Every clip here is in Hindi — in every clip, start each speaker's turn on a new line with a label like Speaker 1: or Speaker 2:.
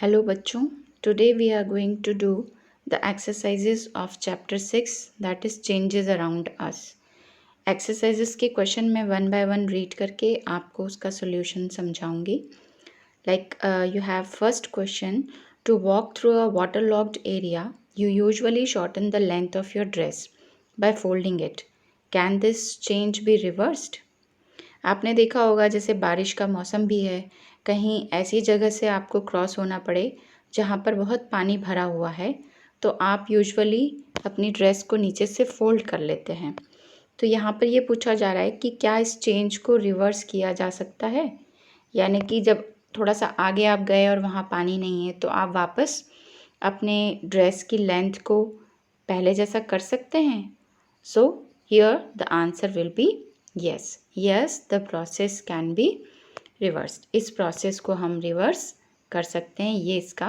Speaker 1: Hello बच्चों, today we are going to do the exercises of chapter 6 that is changes around us. Exercises के क्वेश्चन मैं वन बाय वन रीड करके आपको उसका solution समझाऊंगी. Like you have first question, to walk through a waterlogged area you usually shorten the length of your dress by folding it. Can this change be reversed? आपने देखा होगा जैसे बारिश का मौसम भी है, कहीं ऐसी जगह से आपको क्रॉस होना पड़े जहाँ पर बहुत पानी भरा हुआ है, तो आप यूजुअली अपनी ड्रेस को नीचे से फोल्ड कर लेते हैं. तो यहाँ पर ये पूछा जा रहा है कि क्या इस चेंज को रिवर्स किया जा सकता है, यानी कि जब थोड़ा सा आगे आप गए और वहाँ पानी नहीं है तो आप वापस अपने ड्रेस की लेंथ को पहले जैसा कर सकते हैं. So here the answer will be yes. The process can be reversed. इस प्रोसेस को हम रिवर्स कर सकते हैं, ये इसका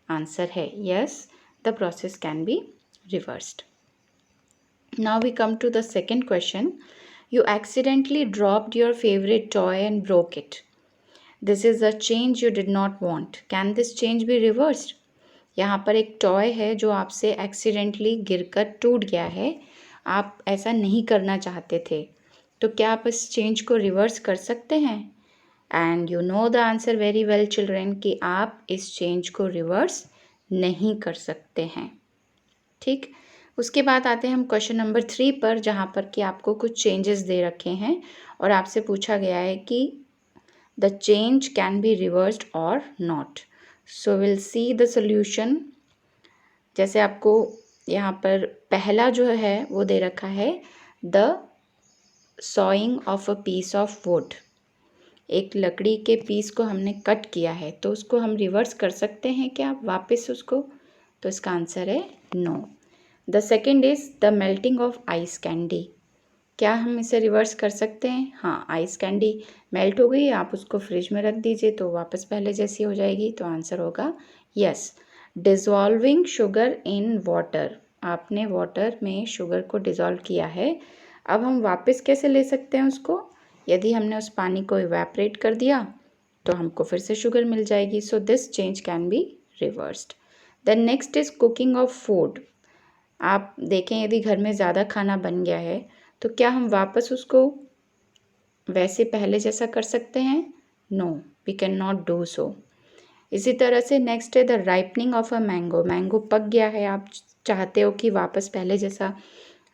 Speaker 1: आंसर है. Yes, the process can be reversed. Now we come to the second question. You accidentally dropped your favorite toy and broke it. This is a change you did not want. Can this change be reversed? यहाँ पर एक टॉय है जो आपसे एक्सीडेंटली गिरकर टूट गया है. आप ऐसा नहीं करना चाहते थे, तो क्या आप इस चेंज को रिवर्स कर सकते हैं? And you know the answer very well children कि आप इस चेंज को रिवर्स नहीं कर सकते हैं. ठीक, उसके बाद आते हैं हम क्वेश्चन नंबर 3 पर, जहाँ पर कि आपको कुछ चेंजेस दे रखे हैं और आपसे पूछा गया है कि the change can be reversed or not. So will see the solution. जैसे आपको यहाँ पर पहला जो है वो दे रखा है the sawing of a piece of wood. एक लकड़ी के पीस को हमने कट किया है, तो उसको हम रिवर्स कर सकते हैं क्या वापस उसको? तो इसका आंसर है no. The second is the melting of ice candy. क्या हम इसे रिवर्स कर सकते हैं? हाँ, आइस कैंडी मेल्ट हो गई, आप उसको फ्रिज में रख दीजिए तो वापस पहले जैसी हो जाएगी. तो आंसर होगा yes. Dissolving sugar in water. आपने वाटर में शुगर को डिज़ोल्व किया है, अब हम वापस कैसे ले सकते हैं उसको? यदि हमने उस पानी को इवेपरेट कर दिया तो हमको फिर से शुगर मिल जाएगी. So this change can be reversed. Then next is cooking of food. आप देखें यदि घर में ज़्यादा खाना बन गया है तो क्या हम वापस उसको वैसे पहले जैसा कर सकते हैं? No, we can not do so. इसी तरह से नेक्स्ट है the ripening of a mango. Mango पक गया है, आप चाहते हो कि वापस पहले जैसा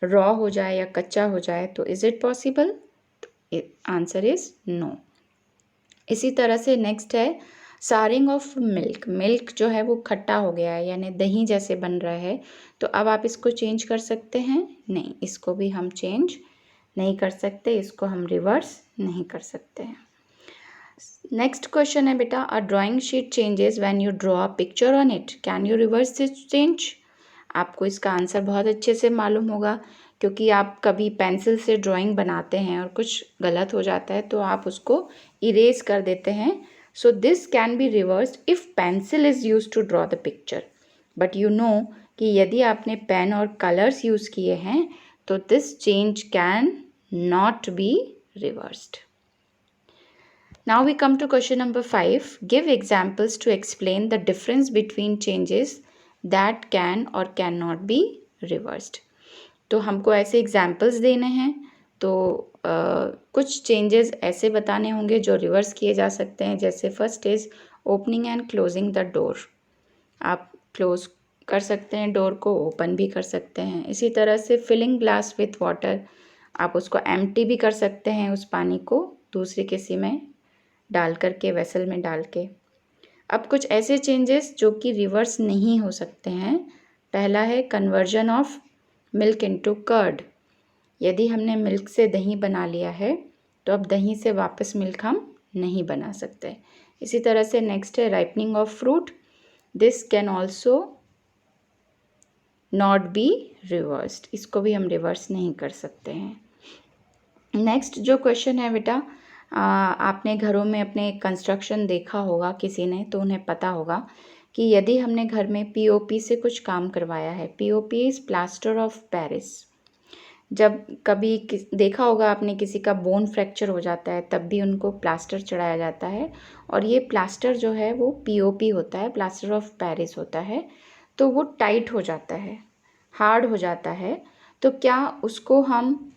Speaker 1: रॉ हो जाए या कच्चा हो जाए, तो is it possible? Answer is no. इसी तरह से नेक्स्ट है सारिंग ऑफ मिल्क. मिल्क जो है वो खट्टा हो गया है, यानी दही जैसे बन रहा है, तो अब आप इसको चेंज कर सकते हैं? नहीं, इसको भी हम चेंज नहीं कर सकते, इसको हम रिवर्स नहीं कर सकते हैं. नेक्स्ट क्वेश्चन है बेटा, a drawing sheet changes when you draw a picture on it. Can you reverse this change? आपको इसका आंसर बहुत अच्छे से मालूम होगा, क्योंकि आप कभी पेंसिल से ड्राइंग बनाते हैं और कुछ गलत हो जाता है तो आप उसको इरेज कर देते हैं. So this can be reversed if pencil is use to draw the picture. But you know कि यदि आपने पेन और कलर्स यूज़ किए हैं तो this change can not be reversed. Now we come to question number 5. Give examples to explain the difference between changes that can or cannot be reversed. तो हमको ऐसे एग्जाम्पल्स देने हैं, तो कुछ चेंजेस ऐसे बताने होंगे जो रिवर्स किए जा सकते हैं. जैसे first is opening and closing the door. आप क्लोज कर सकते हैं डोर को, ओपन भी कर सकते हैं. इसी तरह से फिलिंग ग्लास विथ वाटर. आप उसको एम्प्टी भी कर सकते हैं, उस पानी को दूसरे किसी में डाल करके, वेसल में डाल के. अब कुछ ऐसे चेंजेस जो कि रिवर्स नहीं हो सकते हैं. पहला है conversion of milk into curd. यदि हमने मिल्क से दही बना लिया है तो अब दही से वापस मिल्क हम नहीं बना सकते. इसी तरह से नेक्स्ट है ripening of fruit. This can also not be reversed. इसको भी हम रिवर्स नहीं कर सकते हैं. नेक्स्ट जो क्वेश्चन है बेटा, आपने घरों में अपने कंस्ट्रक्शन देखा होगा किसी ने, तो उन्हें पता होगा कि यदि हमने घर में पीओपी से कुछ काम करवाया है. POP is plaster of Paris. जब कभी देखा होगा आपने किसी का बोन फ्रैक्चर हो जाता है तब भी उनको प्लास्टर चढ़ाया जाता है, और ये प्लास्टर जो है वो पीओपी होता है, प्लास्टर ऑफ पेरिस होता है, तो वो टाइट हो जाता है, हार्ड हो जाता है। तो क्या उसको हम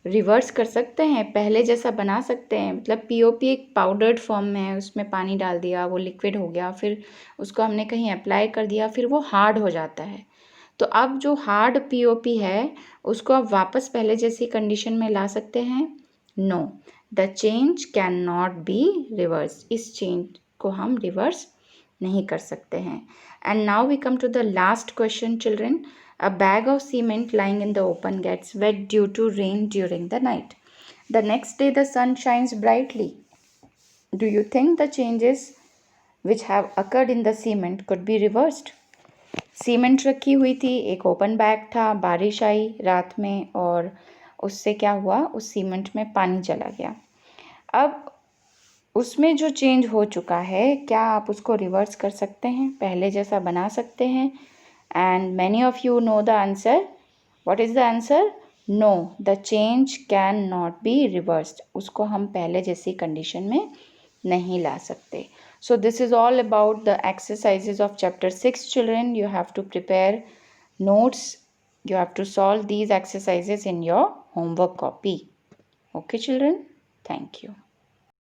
Speaker 1: रिवर्स कर सकते हैं, पहले जैसा बना सकते हैं? मतलब पीओपी एक पाउडर्ड फॉर्म में है, उसमें पानी डाल दिया, वो लिक्विड हो गया, फिर उसको हमने कहीं अप्लाई कर दिया, फिर वो हार्ड हो जाता है। तो अब जो हार्ड पीओपी है उसको आप वापस पहले जैसी कंडीशन में ला सकते हैं? No, the change can not be reverse. इस चेंज को हम रिवर्स नहीं कर सकते हैं। And now we come to the last question children. A bag of cement lying in the open gets wet due to rain during the night. The next day the sun shines brightly. Do you think the changes which have occurred in the cement could be reversed? Cement रखी हुई थी, एक ओपन बैग था, बारिश आई रात में और उससे क्या हुआ, उस सीमेंट में पानी चला गया। अब उसमें जो चेंज हो चुका है, क्या आप उसको रिवर्स कर सकते हैं, पहले जैसा बना सकते हैं? And many of you know the answer. What is the answer? No, the change can not be reversed. उसको हम पहले जैसी कंडीशन में नहीं ला सकते. So this is all about the exercises of chapter 6 children. You have to prepare notes. You have to solve these exercises in your homework copy. Okay children? Thank you.